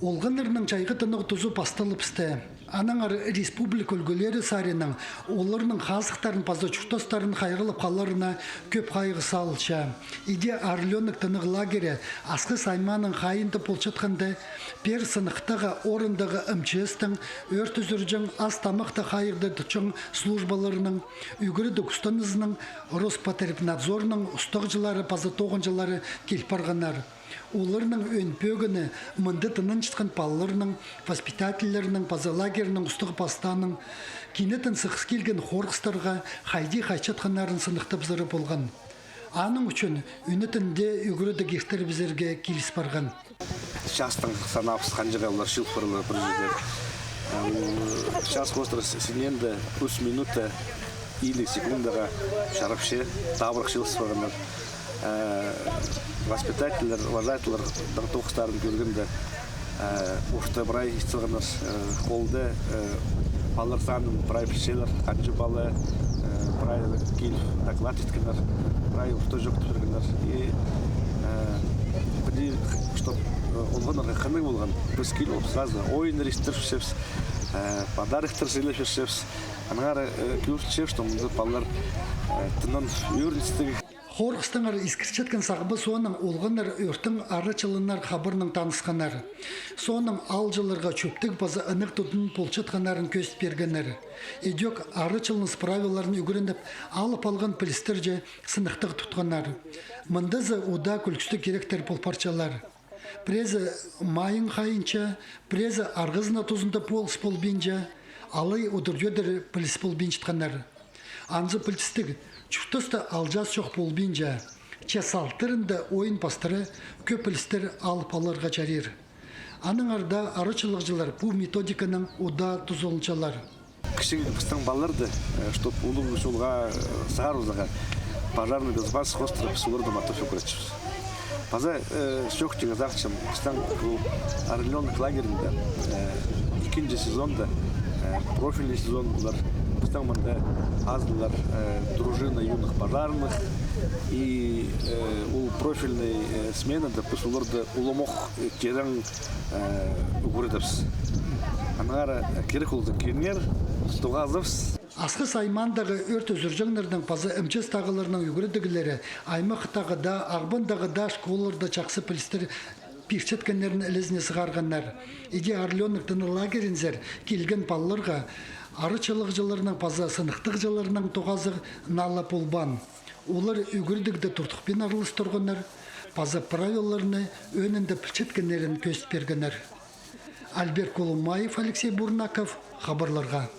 Олғанырның жайғы тынық тұзу пастылыпсты. Анаңар республика өлгілері сарының оларының қазықтарын пазы чуқтастарын қайғылып қаларына көп қайғы салылша. Иде арленік тынық лагері асқы сайманың қайынды полчатқанды пер сынықтағы орындағы МЧС-тің өрт үзіржің аз тамақты қайырды тұчың службаларының үгірі дұқыстанызының Роспотребнадзорның ұстағжылары пазы тоғынжылары келпарғанар. Оларның өнпөгіні мұнды тынын шытқан палыларының, воспитательлерінің, пазы лагерінің ұстығы пастаның, кенетін сықыс келген қорғыстарға хайди қайчатқанарын сынықтып зыры болған. Аның үшін үнітінде үгіріді гектер бізерге келіс барған. Частың санапс қанжыға олар шыл фырылы бір жердер. Час қостыр сененді 3 минуты или секундаға шарапше табырық шылыс бағандар. Воспитательлер, вожатылар тоқыстарын көргенде ұшты бірай істіғандар қолды балар санын бірай пішелер, қанжы балы бірай келіп доклад еткендер, бірай ұшты жоқ түпіргендер. Бірде, что олғанарға қандай болған, біз келіп сразу ойын рейстер шепс, подарықтар желі шепс. Анағары көршіп, что мұнды балар тынан өріністігі. Хорқыстыңар искірчеткен сағыбы соның олғанар өртің арычылынар қабырның танысқанар. Соның алжыларға чөптік базы ынық тұтын полчатқанарын көст бергенер. Едек арычылыныз правиларын үгіріндіп алып алған полистерже сынықтық тұтқанар. Мындызы уда күлкісті керектер полпарчалар. Презі майын қайынша, презі арғызына тұзында полыс полбинжа, алай удырдедер полис полбинчтқанар. Анзы полистік чуқтысты алжас жоқ болбинжа, чесалтырында ойын пастыры көп полистер алып аларға жарир. Аның арда арычылықжылар бұл методиканың уда тұзолыншалар. Кіші біздің баларды, чтоб улы жолға сағар ұзаға пожарный безопасность хостырып суларды матофи көречіпіз. Паза шоқ тегі зақчым, біздің арыленік лагерінде 2-ші сезонда профильный сезон бұлар. Біздің мұнда аздылар дружина юных пожарных и ол профильный сменада біз оларды ұлымық керің үгірдіпс. Анағара керек олды кенер, стуғазывс. Асқы саймандағы өрт өзіржіңдердің пазы МЧС тағыларының үгірдігілері аймақтағы да, ағбандағы да школаларда чақсы полистер пирчеткенлерін әлізіне сығарғандар. Иде арленік тыны лагерінзер келген палларға арычылық жыларының паза сынықтық жыларының тоғазы нала полбан. Олар үгірдігді тұртықпен арылыс тұрғынар, паза правиларыны өнінде пірчеткенлерін көст бергенер. Альберт Колумаев, Алексей Бурнаков, хабарларға.